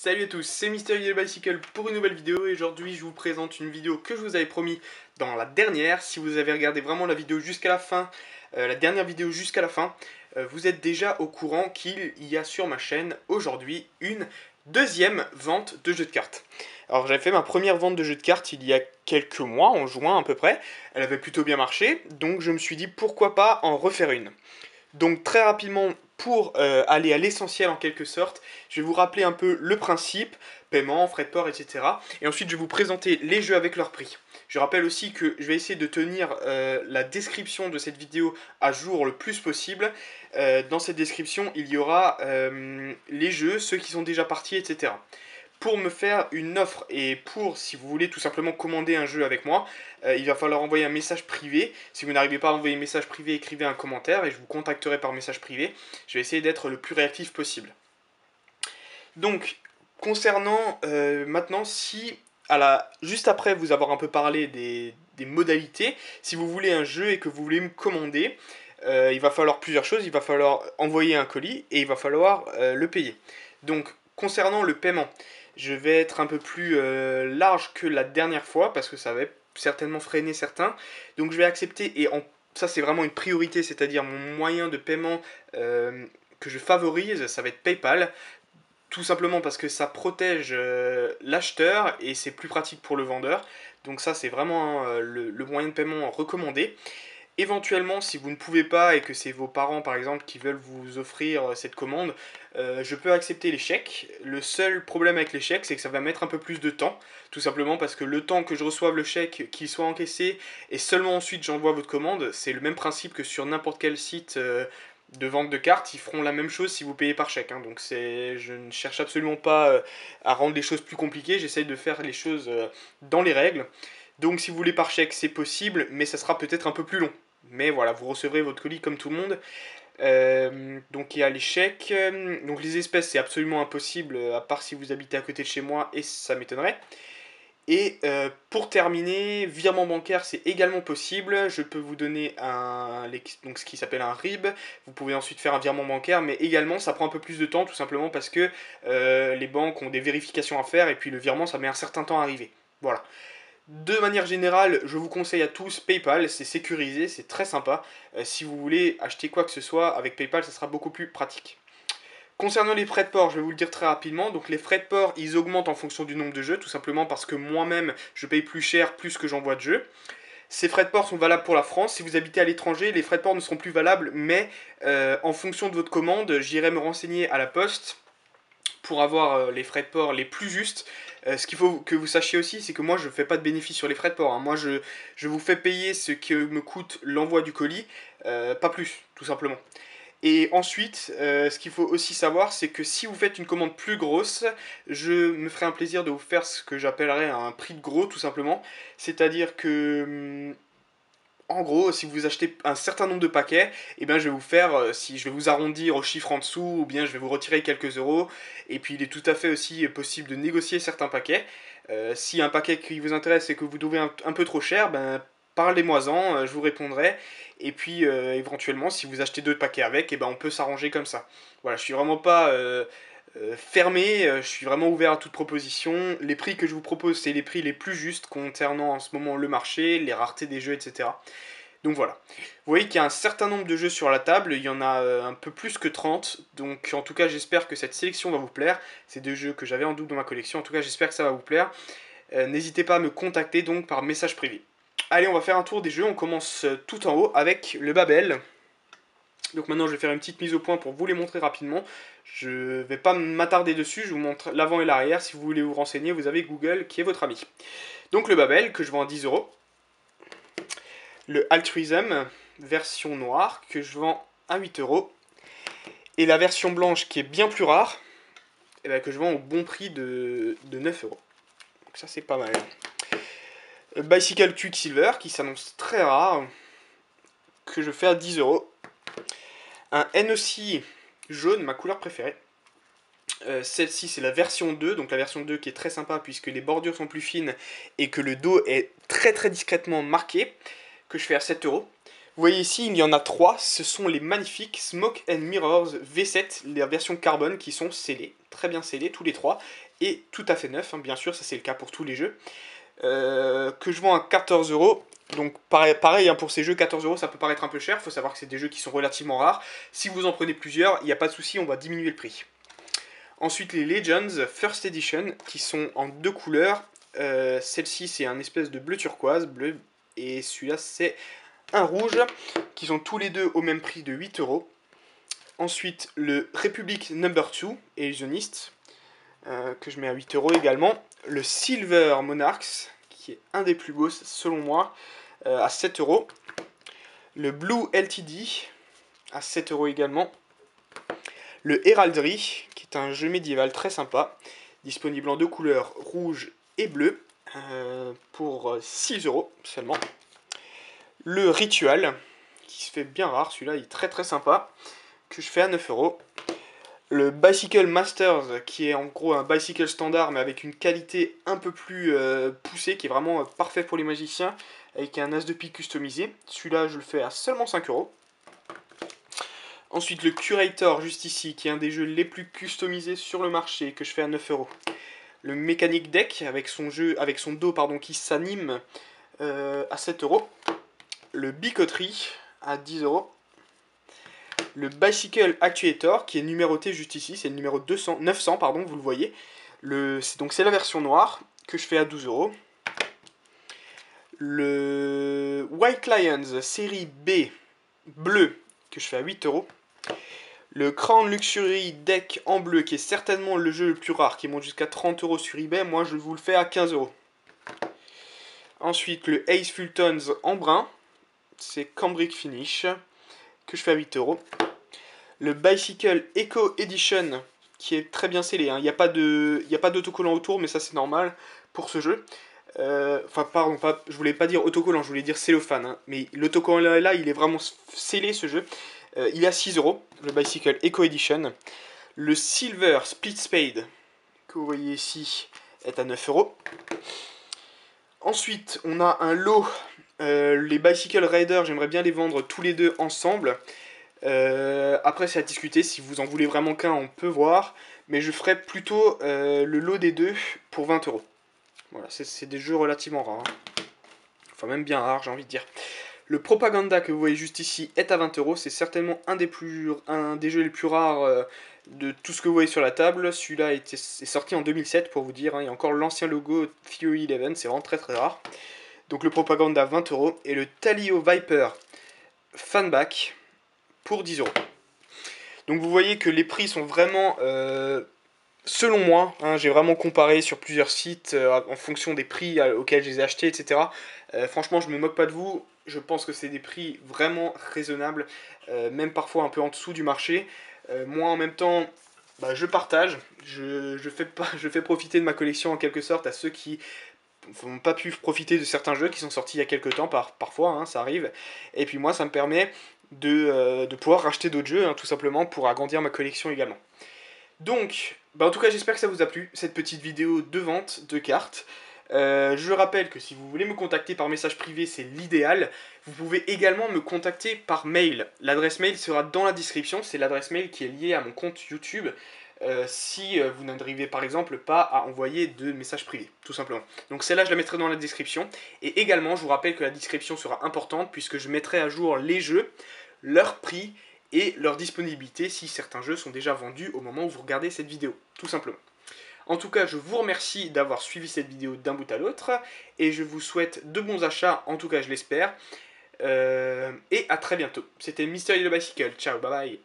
Salut à tous, c'est Mister Yellow Bicycle pour une nouvelle vidéo et aujourd'hui je vous présente une vidéo que je vous avais promis dans la dernière. Si vous avez regardé vraiment la vidéo jusqu'à la fin, la dernière vidéo jusqu'à la fin, vous êtes déjà au courant qu'il y a sur ma chaîne aujourd'hui une deuxième vente de jeux de cartes. Alors j'avais fait ma première vente de jeux de cartes il y a quelques mois, en juin à peu près, elle avait plutôt bien marché, donc je me suis dit pourquoi pas en refaire une. Donc très rapidement, pour aller à l'essentiel en quelque sorte, je vais vous rappeler un peu le principe, paiement, frais de port, etc. Et ensuite je vais vous présenter les jeux avec leur prix. Je rappelle aussi que je vais essayer de tenir la description de cette vidéo à jour le plus possible. Dans cette description, il y aura les jeux, ceux qui sont déjà partis, etc. Pour me faire une offre et pour, si vous voulez tout simplement commander un jeu avec moi, il va falloir envoyer un message privé. Si vous n'arrivez pas à envoyer un message privé, écrivez un commentaire et je vous contacterai par message privé. Je vais essayer d'être le plus réactif possible. Donc, concernant maintenant, si juste après vous avoir un peu parlé des modalités, si vous voulez un jeu et que vous voulez me commander, il va falloir plusieurs choses. Il va falloir envoyer un colis et il va falloir le payer. Donc, concernant le paiement, je vais être un peu plus large que la dernière fois parce que ça va certainement freiner certains. Donc je vais accepter, et ça c'est vraiment une priorité, c'est-à-dire mon moyen de paiement que je favorise, ça va être PayPal. Tout simplement parce que ça protège l'acheteur et c'est plus pratique pour le vendeur. Donc ça c'est vraiment le moyen de paiement recommandé. Éventuellement, si vous ne pouvez pas et que c'est vos parents par exemple qui veulent vous offrir cette commande, je peux accepter les chèques. Le seul problème avec les chèques, c'est que ça va mettre un peu plus de temps, tout simplement parce que le temps que je reçoive le chèque, qu'il soit encaissé, et seulement ensuite j'envoie votre commande, c'est le même principe que sur n'importe quel site de vente de cartes, ils feront la même chose si vous payez par chèque. Hein. Donc je ne cherche absolument pas à rendre les choses plus compliquées, j'essaye de faire les choses dans les règles. Donc si vous voulez par chèque, c'est possible, mais ça sera peut-être un peu plus long. Mais voilà, vous recevrez votre colis comme tout le monde. Donc il y a les chèques. Donc les espèces, c'est absolument impossible, à part si vous habitez à côté de chez moi, et ça m'étonnerait. Et pour terminer, virement bancaire, c'est également possible. Je peux vous donner donc ce qui s'appelle un RIB. Vous pouvez ensuite faire un virement bancaire, mais également ça prend un peu plus de temps, tout simplement parce que les banques ont des vérifications à faire, et puis le virement, ça met un certain temps à arriver. Voilà. De manière générale, je vous conseille à tous PayPal, c'est sécurisé, c'est très sympa. Si vous voulez acheter quoi que ce soit avec PayPal, ça sera beaucoup plus pratique. Concernant les frais de port, je vais vous le dire très rapidement. Donc les frais de port, ils augmentent en fonction du nombre de jeux, tout simplement parce que moi-même, je paye plus cher plus que j'envoie de jeux. Ces frais de port sont valables pour la France. Si vous habitez à l'étranger, les frais de port ne seront plus valables, mais en fonction de votre commande, j'irai me renseigner à la poste pour avoir les frais de port les plus justes. Ce qu'il faut que vous sachiez aussi, c'est que moi je ne fais pas de bénéfice sur les frais de port. Hein. Moi je vous fais payer ce que me coûte l'envoi du colis, pas plus, tout simplement. Et ensuite, ce qu'il faut aussi savoir, c'est que si vous faites une commande plus grosse, je me ferai un plaisir de vous faire ce que j'appellerais un prix de gros, tout simplement. C'est-à-dire que en gros, si vous achetez un certain nombre de paquets, eh ben, je vais vous faire, si je vais vous arrondir au chiffre en dessous, ou bien je vais vous retirer quelques euros. Et puis il est tout à fait aussi possible de négocier certains paquets. Si un paquet qui vous intéresse et que vous trouvez un peu trop cher, ben, parlez-moi-en, je vous répondrai. Et puis éventuellement, si vous achetez deux paquets avec, eh ben, on peut s'arranger comme ça. Voilà, je suis vraiment pas fermé, je suis vraiment ouvert à toute proposition. Les prix que je vous propose, c'est les prix les plus justes concernant en ce moment le marché, les raretés des jeux, etc. Donc voilà. Vous voyez qu'il y a un certain nombre de jeux sur la table, il y en a un peu plus que 30, donc en tout cas j'espère que cette sélection va vous plaire. C'est deux jeux que j'avais en double dans ma collection, en tout cas j'espère que ça va vous plaire. N'hésitez pas à me contacter donc par message privé. Allez, on va faire un tour des jeux, on commence tout en haut avec le Babel. Donc maintenant je vais faire une petite mise au point pour vous les montrer rapidement. Je vais pas m'attarder dessus, je vous montre l'avant et l'arrière. Si vous voulez vous renseigner, vous avez Google qui est votre ami. Donc le Babel que je vends à 10 euros. Le Altruism version noire que je vends à 8 euros. Et la version blanche qui est bien plus rare, et bien, que je vends au bon prix de 9 euros. Donc ça c'est pas mal. Bicycle Quicksilver qui s'annonce très rare, que je fais à 10 euros. Un NEC jaune, ma couleur préférée. Celle-ci c'est la version 2, donc la version 2 qui est très sympa puisque les bordures sont plus fines et que le dos est très très discrètement marqué, que je fais à 7 euros. Vous voyez ici, il y en a 3, ce sont les magnifiques Smoke and Mirrors V7, la version carbone qui sont scellés, très bien scellés tous les 3, et tout à fait neufs, hein, bien sûr, ça c'est le cas pour tous les jeux, que je vends à 14 €. Donc pareil hein, pour ces jeux, 14 € ça peut paraître un peu cher, il faut savoir que c'est des jeux qui sont relativement rares. Si vous en prenez plusieurs, il n'y a pas de souci, on va diminuer le prix. Ensuite les Legends First Edition qui sont en 2 couleurs. Celle-ci c'est un espèce de bleu turquoise, bleu, et celui-là c'est un rouge, qui sont tous les deux au même prix de 8 €. Ensuite le Republic Number 2 Illusionist, que je mets à 8 € également. Le Silver Monarchs, qui est un des plus beaux selon moi, à 7 €. Le Blue LTD, à 7 € également. Le Heraldry, qui est un jeu médiéval très sympa, disponible en 2 couleurs, rouge et bleu, pour 6 € seulement. Le Ritual, qui se fait bien rare, celui-là il est très très sympa, que je fais à 9 €. Le Bicycle Masters, qui est en gros un bicycle standard, mais avec une qualité un peu plus poussée, qui est vraiment parfait pour les magiciens, avec un as de pique customisé. Celui-là je le fais à seulement 5 €. Ensuite le Curator, juste ici, qui est un des jeux les plus customisés sur le marché, que je fais à 9 €. Le Mechanic Deck, avec son dos qui s'anime, à 7 €. Le Bicotterie, à 10 €. Le Bicycle Actuator, qui est numéroté juste ici, c'est le numéro 900, pardon, vous le voyez. C'est la version noire, que je fais à 12 €. Le White Lions série B, bleu, que je fais à 8 €. Le Crown Luxury Deck en bleu, qui est certainement le jeu le plus rare, qui monte jusqu'à 30 € sur eBay, moi je vous le fais à 15 €. Ensuite le Ace Fultons en brun, c'est Cambric Finish, que je fais à 8 €. Le Bicycle Eco Edition, qui est très bien scellé, hein. Il n'y a pas d'autocollant autour, mais ça c'est normal pour ce jeu. Enfin, pardon, je voulais pas dire autocollant, je voulais dire cellophane, hein. Mais l'autocollant là, il est vraiment scellé ce jeu. Il est à 6 €, le Bicycle Eco Edition. Le Silver Split Spade, que vous voyez ici, est à 9 €. Ensuite, on a un lot, les Bicycle Raiders, j'aimerais bien les vendre tous les deux ensemble. Après c'est à discuter, si vous en voulez vraiment qu'un on peut voir, mais je ferai plutôt le lot des deux pour 20 €. Voilà, c'est des jeux relativement rares, hein. Enfin même bien rares j'ai envie de dire. Le Propaganda que vous voyez juste ici est à 20 €, c'est certainement un des jeux les plus rares de tout ce que vous voyez sur la table. Celui-là est sorti en 2007 pour vous dire, hein. Il y a encore l'ancien logo Theory 11, c'est vraiment très très rare. Donc le Propaganda 20 € et le Talio Viper Fanback pour 10 €. Donc vous voyez que les prix sont vraiment, selon moi, hein, j'ai vraiment comparé sur plusieurs sites en fonction des prix auxquels je les ai achetés, etc. Franchement, je me moque pas de vous, je pense que c'est des prix vraiment raisonnables, même parfois un peu en dessous du marché. Moi en même temps, bah, je partage, je fais profiter de ma collection en quelque sorte à ceux qui n'ont pas pu profiter de certains jeux qui sont sortis il y a quelques temps, parfois, hein, ça arrive. Et puis moi, ça me permet de pouvoir racheter d'autres jeux, hein, tout simplement, pour agrandir ma collection également. Donc, bah en tout cas, j'espère que ça vous a plu, cette petite vidéo de vente de cartes. Je rappelle que si vous voulez me contacter par message privé, c'est l'idéal. Vous pouvez également me contacter par mail. L'adresse mail sera dans la description, c'est l'adresse mail qui est liée à mon compte YouTube. Si vous n'arrivez par exemple pas à envoyer de messages privés, tout simplement. Donc celle-là je la mettrai dans la description. Et également je vous rappelle que la description sera importante puisque je mettrai à jour les jeux, leur prix et leur disponibilité si certains jeux sont déjà vendus au moment où vous regardez cette vidéo, tout simplement. En tout cas, je vous remercie d'avoir suivi cette vidéo d'un bout à l'autre et je vous souhaite de bons achats, en tout cas je l'espère. Et à très bientôt. C'était Mystery the Bicycle. Ciao, bye bye.